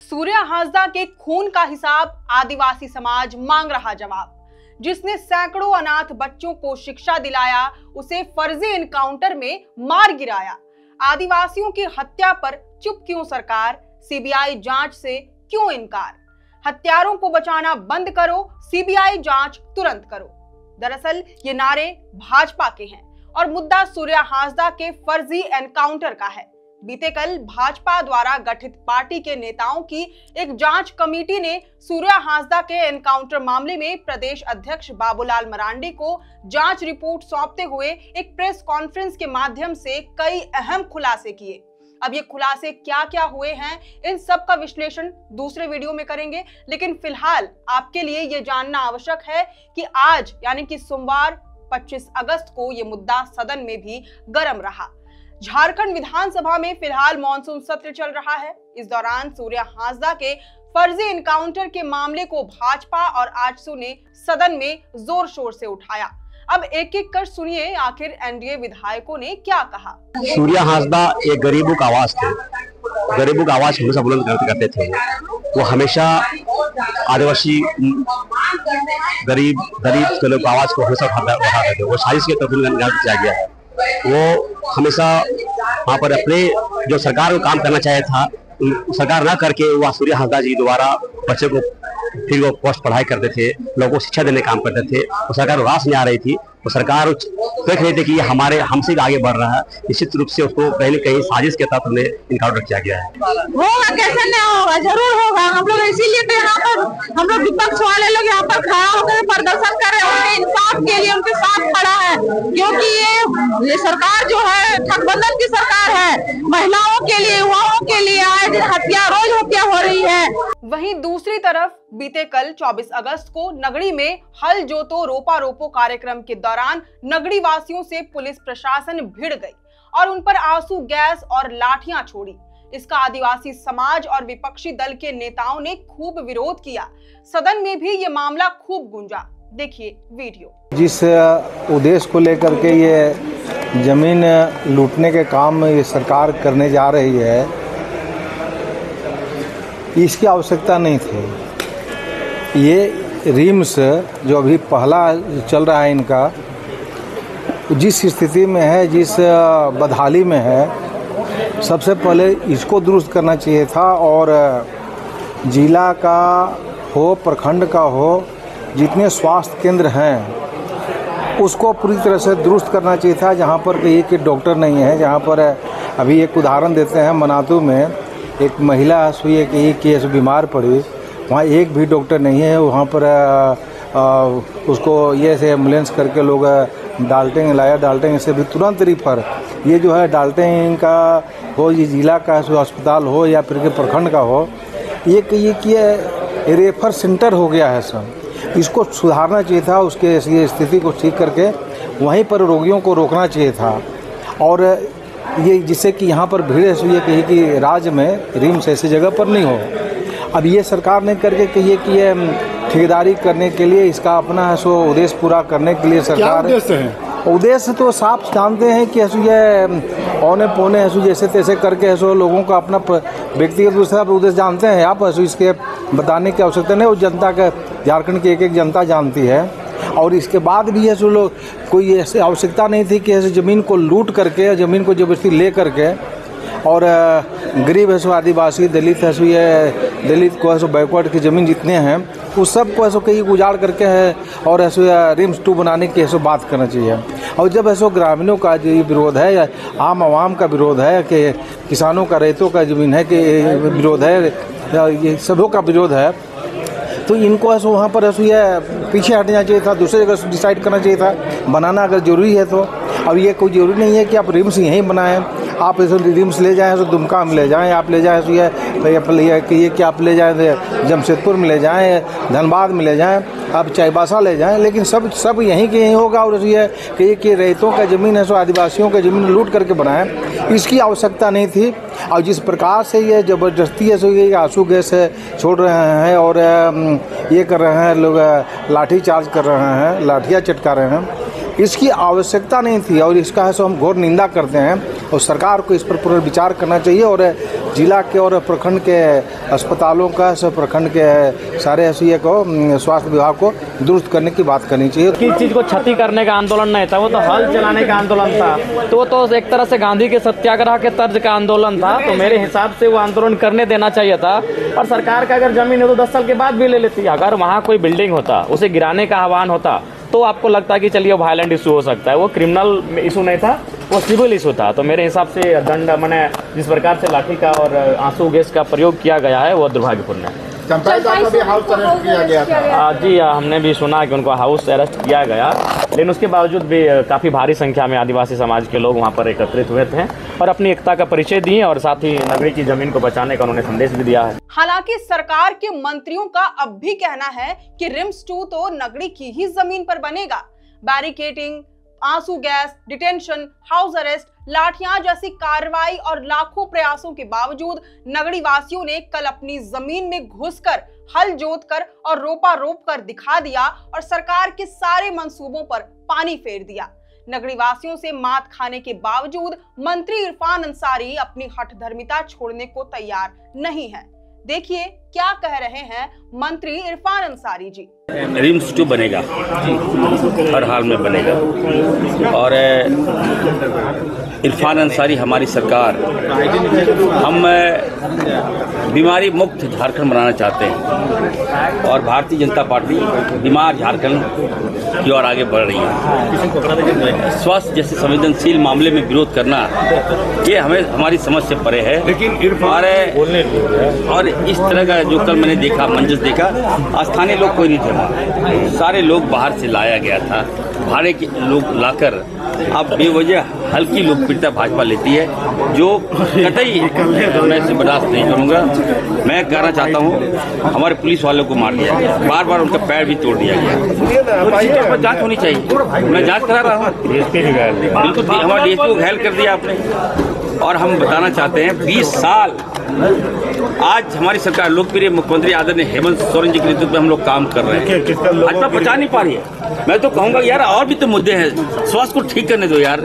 सूर्या हांसदा के खून का हिसाब आदिवासी समाज मांग रहा जवाब। जिसने सैकड़ों अनाथ बच्चों को शिक्षा दिलाया, उसे फर्जी एनकाउंटर में मार गिराया। आदिवासियों की हत्या पर चुप क्यों सरकार? सीबीआई जांच से क्यों इनकार? हत्यारों को बचाना बंद करो, सीबीआई जांच तुरंत करो। दरअसल ये नारे भाजपा के हैं और मुद्दा सूर्या हांसदा के फर्जी एनकाउंटर का है। बीते कल भाजपा द्वारा गठित पार्टी के नेताओं की एक जांच कमेटी ने सूर्या हांसदा के एनकाउंटर मामले में प्रदेश अध्यक्ष बाबूलाल मरांडी को जांच रिपोर्ट सौंपते हुए एक प्रेस कॉन्फ्रेंस के माध्यम से कई अहम खुलासे किए। अब ये खुलासे क्या क्या हुए हैं, इन सब का विश्लेषण दूसरे वीडियो में करेंगे, लेकिन फिलहाल आपके लिए ये जानना आवश्यक है कि आज यानी कि सोमवार 25 अगस्त को ये मुद्दा सदन में भी गर्म रहा। झारखंड विधानसभा में फिलहाल मॉनसून सत्र चल रहा है। इस दौरान सूर्या हांसदा के फर्जी एनकाउंटर के मामले को भाजपा और आजसू ने सदन में जोर शोर से उठाया। अब एक एक कर सुनिए आखिर एनडीए विधायकों ने क्या कहा। सूर्या हांसदा एक गरीबों का आवाज थे, गरीबों का आवाज हमेशा बुलंद करते थे। वो हमेशा आदिवासी गरीब दलित के लोग का आवाज को हमेशा उठाते थे। वो साजिश के तहत किया गया है। वो हमेशा वहाँ पर अपने जो सरकार को काम करना चाहे था, सरकार ना करके वह सूर्या हांसदा जी द्वारा बच्चे को फिर वो पोस्ट पढ़ाई करते थे, लोगों को शिक्षा देने काम करते थे। वो सरकार रास नहीं आ रही थी। वो सरकार देख रही थी कि ये हमसे आगे बढ़ रहा है। निश्चित रूप से उसको पहले कहीं साजिश के तहत उन्हें इनकाउंटर किया गया है। होगा कैसे नहीं होगा, जरूर होगा। हम लोग इसीलिए तो यहाँ पर हम लोग विपक्ष वाले लोग यहाँ पर खड़ा होकर प्रदर्शन कर रहे हैं, उनके इंसाफ के लिए उनके साथ खड़ा है। क्योंकि ये सरकार जो है ठगबंधन की सरकार है। महिलाओं के लिए, युवाओं के लिए आए दिन हत्या, रोज हत्या हो रही है। वहीं दूसरी तरफ बीते कल 24 अगस्त को नगड़ी में हल जोतो रोपा रोपो कार्यक्रम के दौरान नगड़ी वासियों से पुलिस प्रशासन भिड़ गई और उन पर आंसू गैस और लाठियां छोड़ी। इसका आदिवासी समाज और विपक्षी दल के नेताओं ने खूब विरोध किया। सदन में भी ये मामला खूब गूंजा। देखिए वीडियो। जिस उद्देश्य को लेकर के ये जमीन लूटने के काम ये सरकार करने जा रही है, इसकी आवश्यकता नहीं थी। ये रिम्स जो अभी पहला चल रहा है इनका, जिस स्थिति में है, जिस बदहाली में है, सबसे पहले इसको दुरुस्त करना चाहिए था। और जिला का हो, प्रखंड का हो, जितने स्वास्थ्य केंद्र हैं उसको पूरी तरह से दुरुस्त करना चाहिए था। जहाँ पर कहीं के डॉक्टर नहीं है, जहाँ पर अभी एक उदाहरण देते हैं, मनातू में एक महिला सुई की केस बीमार पड़ी, वहाँ एक भी डॉक्टर नहीं है। वहाँ पर उसको ये से एम्बुलेंस करके लोग डाल्टेंग लाया, डाल्टेंग से भी तुरंत रिफर। ये जो है डाल्टेंग का हो, ये जिला का अस्पताल हो या फिर के प्रखंड का हो, ये रेफर सेंटर हो गया है सर। इसको सुधारना चाहिए था, उसके स्थिति को ठीक करके वहीं पर रोगियों को रोकना चाहिए था। और ये जिससे कि यहाँ पर भीड़ है कही कि राज्य में रिम्स ऐसी जगह पर नहीं हो। अब ये सरकार ने करके कहिए कि ये ठेकेदारी करने के लिए, इसका अपना है सो उद्देश्य पूरा करने के लिए सरकार, उद्देश्य तो साफ जानते हैं कि ऐसे ये औने पौने ऐसे जैसे तैसे करके ऐसे लोगों का अपना व्यक्तिगत दूसरा उद्देश्य जानते हैं आप। ऐसे इसके बताने की आवश्यकता नहीं, वो जनता का, झारखंड की एक एक जनता जानती है। और इसके बाद भी ऐसे लोग कोई ऐसी आवश्यकता नहीं थी कि ऐसे ज़मीन को लूट करके, ज़मीन को जबरदस्ती ले करके, और गरीब है सो, आदिवासी दलित है सो, ये दलित को है सो, बैकवर्ड की ज़मीन जितने हैं उस सब को ऐसे कहीं उजाड़ करके है और ऐसे रिम्स 2 बनाने की ऐसे बात करना चाहिए। और जब ऐसे ग्रामीणों का जो विरोध है या आम आवाम का विरोध है कि किसानों का, रैतों का ज़मीन है कि विरोध है, ये सबों का विरोध है, तो इनको ऐसे वहाँ पर ऐसे ये पीछे हटना चाहिए था, दूसरी जगह डिसाइड करना चाहिए था बनाना अगर ज़रूरी है तो। अब ये कोई ज़रूरी नहीं है कि आप रिम्स यहीं बनाएं। आप ऐसे रिम्स ले जाएँ तो दुमका में ले जाएँ, आप ले जाएँ तो ये कि आप ले जाएँ जमशेदपुर में ले जाएँ, धनबाद में ले जाएँ, आप चाईबासा ले जाएँ, लेकिन सब यहीं के यहीं होगा। और ये कि रैतों का ज़मीन है सो आदिवासियों का ज़मीन लूट करके बनाएं, इसकी आवश्यकता नहीं थी। और जिस प्रकार से ये ज़बरदस्ती है सो ये आंसू गैस छोड़ रहे हैं और ये कर रहे हैं लोग, लाठी चार्ज कर रहे हैं, लाठियाँ चटका रहे हैं, इसकी आवश्यकता नहीं थी और इसका है सो हम घोर निंदा करते हैं और सरकार को इस पर पुनर्विचार करना चाहिए और जिला के और प्रखंड के अस्पतालों का प्रखंड के सारे ऐसे को स्वास्थ्य विभाग को दुरुस्त करने की बात करनी चाहिए। किस चीज़ को क्षति करने का आंदोलन नहीं था, वो तो हल चलाने का आंदोलन था। तो वो तो एक तरह से गांधी के सत्याग्रह के तर्ज का आंदोलन था। तो मेरे हिसाब से वो आंदोलन करने देना चाहिए था। और सरकार का अगर जमीन है तो 10 साल के बाद भी ले लेती। अगर वहाँ कोई बिल्डिंग होता, उसे गिराने का आह्वान होता, तो आपको लगता कि चलिए वायलेंट इशू हो सकता है। वो क्रिमिनल इशू नहीं था, वो सिविल इशू था। तो मेरे हिसाब से दंड मैंने जिस प्रकार से लाठी का और आंसू गैस का प्रयोग किया गया है वो दुर्भाग्यपूर्ण है। भी हाउस अरेस्ट किया गया था। जी हमने भी सुना कि उनको हाउस अरेस्ट किया गया, लेकिन उसके बावजूद भी काफ़ी भारी संख्या में आदिवासी समाज के लोग वहाँ पर एकत्रित हुए थे और अपनी एकता का परिचय दिए और साथ ही नगरी की जमीन को बचाने का उन्होंने संदेश भी दिया है। हालांकि सरकार के मंत्रियों का अब भी कहना है कि रिम्स 2 तो नगरी की ही जमीन पर बनेगा। बैरिकेडिंग, आंसू गैस, डिटेंशन, हाउस अरेस्ट, लाठियां जैसी कार्रवाई और लाखों प्रयासों के बावजूद नगरी वासियों ने कल अपनी जमीन में घुसकर हल जोतकर और रोपा रोप कर दिखा दिया और सरकार के सारे मंसूबों पर पानी फेर दिया। नगरी वासियों से मात खाने के बावजूद मंत्री इरफान अंसारी अपनी हठधर्मिता छोड़ने को तैयार नहीं है। देखिए क्या कह रहे हैं मंत्री इरफान अंसारी जी। रिम्स 2 बनेगा, हर हाल में बनेगा। और इरफान अंसारी हमारी सरकार, हम बीमारी मुक्त झारखंड बनाना चाहते हैं और भारतीय जनता पार्टी बीमार झारखंड की ओर आगे बढ़ रही है। स्वास्थ्य जैसे संवेदनशील मामले में विरोध करना ये हमें हमारी समझ से परे है। और इस तरह का जो कल मैंने देखा, मंजर देखा, स्थानीय लोग कोई नहीं थे वहाँ, सारे लोग बाहर से लाया गया था, भाड़े के लोग लाकर। अब बेवजह हल्की लोकप्रियता भाजपा लेती है जो कतई मैं इसे बर्दाश्त नहीं करूँगा। मैं कहना चाहता हूँ हमारे पुलिस वालों को मार दिया गया, बार बार उनका पैर भी तोड़ दिया गया। तो जांच होनी चाहिए, मैं जांच करा रहा हूँ। बिल्कुल हमारे डीएसपी को घायल कर दिया आपने। और हम बताना चाहते हैं 20 साल आज हमारी सरकार, लोकप्रिय मुख्यमंत्री आदरणीय हेमंत सोरेन जी के नेतृत्व में हम लोग काम कर रहे हैं। भाजपा पहुंचा नहीं पा रही है। मैं तो कहूँगा यार और भी तो मुद्दे हैं, स्वास्थ्य को ठीक करने दो यार।